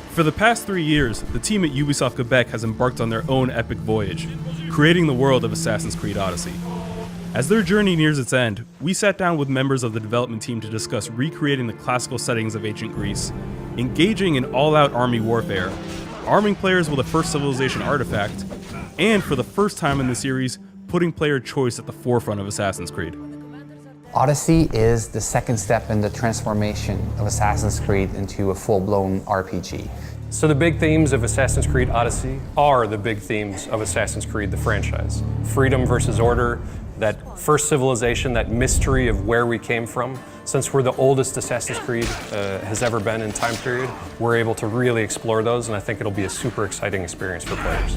For the past 3 years, the team at Ubisoft Quebec has embarked on their own epic voyage, creating the world of Assassin's Creed Odyssey. As their journey nears its end, we sat down with members of the development team to discuss recreating the classical settings of ancient Greece, engaging in all-out army warfare, arming players with a First Civilization artifact, and for the first time in the series, putting player choice at the forefront of Assassin's Creed. Odyssey is the second step in the transformation of Assassin's Creed into a full-blown RPG. So the big themes of Assassin's Creed Odyssey are the big themes of Assassin's Creed, the franchise. Freedom versus order, that first civilization, that mystery of where we came from. Since we're the oldest Assassin's Creed has ever been in time period, we're able to really explore those, and I think it'll be a super exciting experience for players.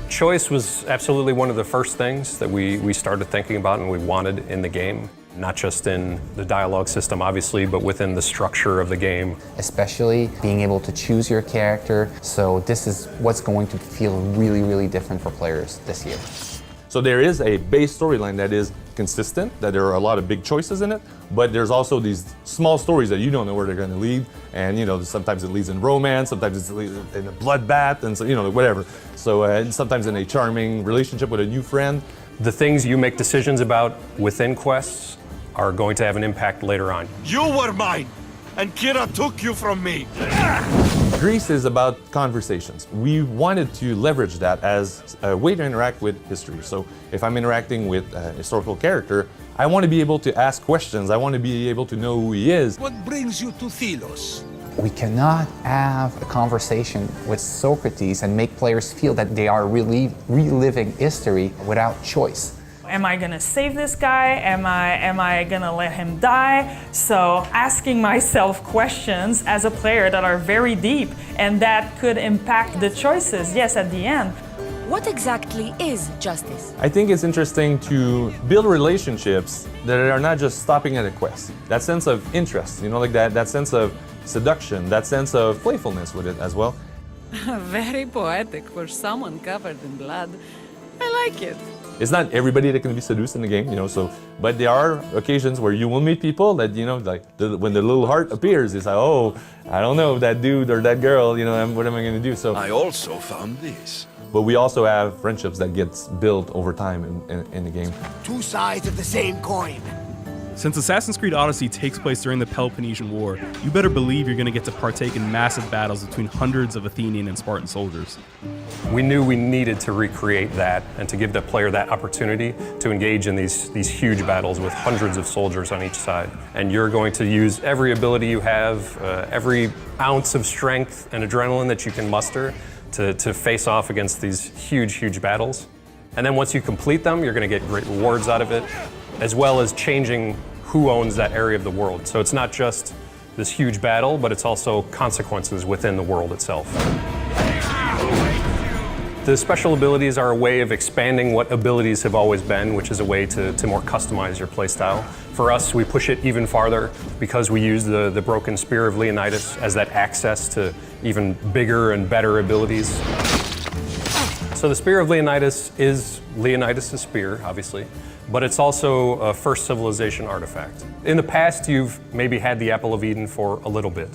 Choice was absolutely one of the first things that we started thinking about and we wanted in the game. Not just in the dialogue system, obviously, but within the structure of the game. Especially being able to choose your character. So this is what's going to feel really, really different for players this year. So there is a base storyline that is consistent, that there are a lot of big choices in it, but there's also these small stories that you don't know where they're going to lead. And sometimes it leads in romance, sometimes it leads in a bloodbath, and so whatever. So and sometimes in a charming relationship with a new friend. The things you make decisions about within quests are going to have an impact later on. You were mine, and Kira took you from me. Greece is about conversations. We wanted to leverage that as a way to interact with history. So if I'm interacting with a historical character, I want to be able to ask questions. I want to be able to know who he is. What brings you to Thelos? We cannot have a conversation with Socrates and make players feel that they are reliving history without choice. Am I gonna save this guy? Am I gonna let him die? So asking myself questions as a player that are very deep and that could impact the choices, yes, at the end. What exactly is justice? I think it's interesting to build relationships that are not just stopping at a quest. That sense of interest, like that sense of seduction, that sense of playfulness with it as well. Very poetic for someone covered in blood. I like it. It's not everybody that can be seduced in the game, but there are occasions where you will meet people that, when the little heart appears, it's like, oh, I don't know, that dude or that girl, what am I going to do? So I also found this. But we also have friendships that gets built over time in the game. Two sides of the same coin. Since Assassin's Creed Odyssey takes place during the Peloponnesian War, you better believe you're going to get to partake in massive battles between hundreds of Athenian and Spartan soldiers. We knew we needed to recreate that and to give the player that opportunity to engage in these huge battles with hundreds of soldiers on each side. And you're going to use every ability you have, every ounce of strength and adrenaline that you can muster to face off against these huge battles. And then once you complete them, you're going to get great rewards out of it, as well as changing who owns that area of the world. So it's not just this huge battle, but it's also consequences within the world itself. The special abilities are a way of expanding what abilities have always been, which is a way to more customize your playstyle. For us, we push it even farther because we use the broken Spear of Leonidas as that access to even bigger and better abilities. So the Spear of Leonidas is Leonidas' spear, obviously, but it's also a First Civilization artifact. In the past, you've maybe had the Apple of Eden for a little bit.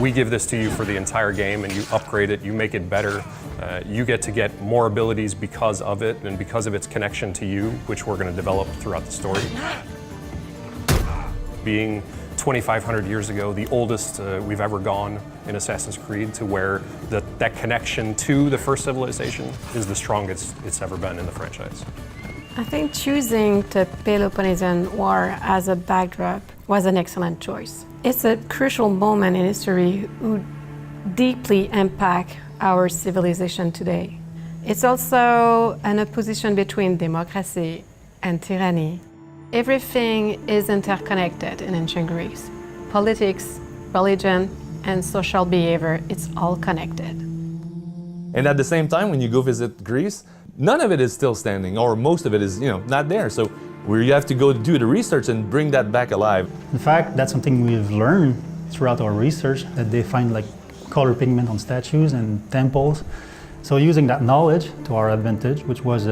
We give this to you for the entire game, and you upgrade it, you make it better. You get to get more abilities because of it and because of its connection to you, which we're going to develop throughout the story. Being 2,500 years ago, the oldest we've ever gone in Assassin's Creed, to where that connection to the First Civilization is the strongest it's ever been in the franchise. I think choosing the Peloponnesian War as a backdrop was an excellent choice. It's a crucial moment in history who deeply impact our civilization today. It's also an opposition between democracy and tyranny. Everything is interconnected in ancient Greece. Politics, religion, and social behavior, it's all connected. And at the same time, when you go visit Greece, none of it is still standing, or most of it is, not there. So where you have to go do the research and bring that back alive. In fact, that's something we've learned throughout our research, that they find color pigment on statues and temples. So using that knowledge to our advantage, which was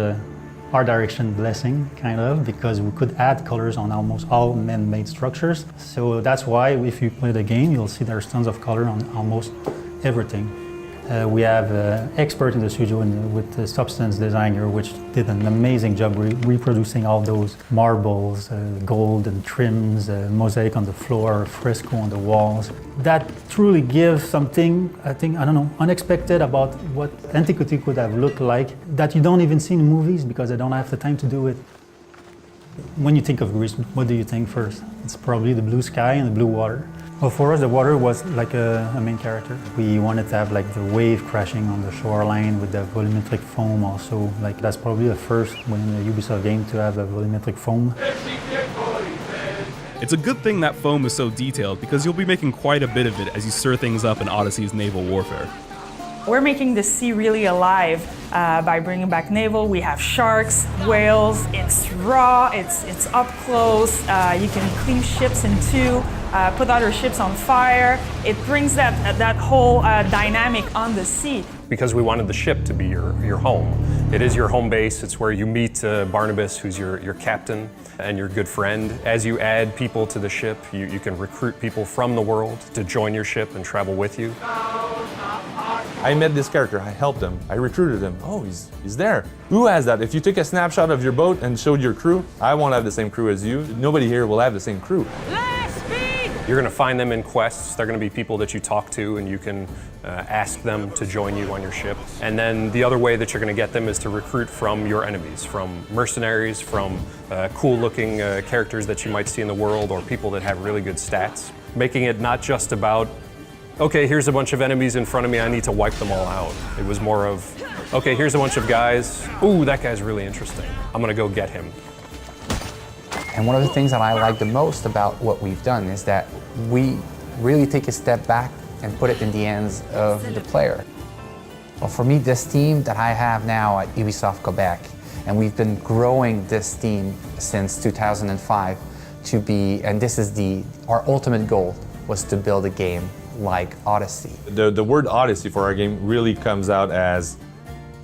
art direction blessing, kind of, because we could add colors on almost all man-made structures. So that's why if you play the game, you'll see there's tons of color on almost everything. We have an expert in the studio with the substance designer, which did an amazing job reproducing all those marbles, gold and trims, mosaic on the floor, fresco on the walls. That truly gives something, I think, I don't know, unexpected about what Antiquity could have looked like that you don't even see in movies because they don't have the time to do it. When you think of Greece, what do you think first? It's probably the blue sky and the blue water. Well, for us, the water was like a main character. We wanted to have like the wave crashing on the shoreline with the volumetric foam also. Like that's probably the first in the Ubisoft game to have a volumetric foam. It's a good thing that foam is so detailed because you'll be making quite a bit of it as you stir things up in Odyssey's naval warfare. We're making the sea really alive by bringing back naval. We have sharks, whales, it's raw, it's up close, you can cleave ships in two, put other ships on fire. It brings that whole dynamic on the sea. Because we wanted the ship to be your home. It is your home base, it's where you meet Barnabas, who's your captain and your good friend. As you add people to the ship, you can recruit people from the world to join your ship and travel with you. I met this character, I helped him, I recruited him. Oh, he's there. Who has that? If you took a snapshot of your boat and showed your crew, I won't have the same crew as you. Nobody here will have the same crew. You're going to find them in quests. They're going to be people that you talk to and you can ask them to join you on your ship. And then the other way that you're going to get them is to recruit from your enemies, from mercenaries, from cool-looking characters that you might see in the world or people that have really good stats. Making it not just about, okay, here's a bunch of enemies in front of me, I need to wipe them all out. It was more of, okay, here's a bunch of guys. Ooh, that guy's really interesting. I'm going to go get him. And one of the things that I like the most about what we've done is that we really take a step back and put it in the hands of the player. Well, for me, this team that I have now at Ubisoft Quebec, and we've been growing this team since 2005 to be, and this is our ultimate goal, was to build a game like Odyssey. The word Odyssey for our game really comes out as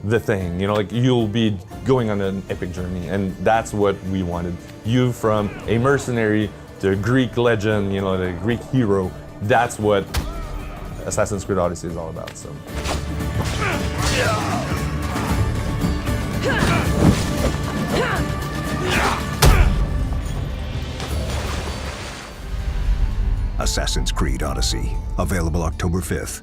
the thing, you know, like you'll be going on an epic journey, and that's what we wanted. You from a mercenary to a Greek legend, you know, the Greek hero, that's what Assassin's Creed Odyssey is all about, so. Assassin's Creed Odyssey, available October 5th.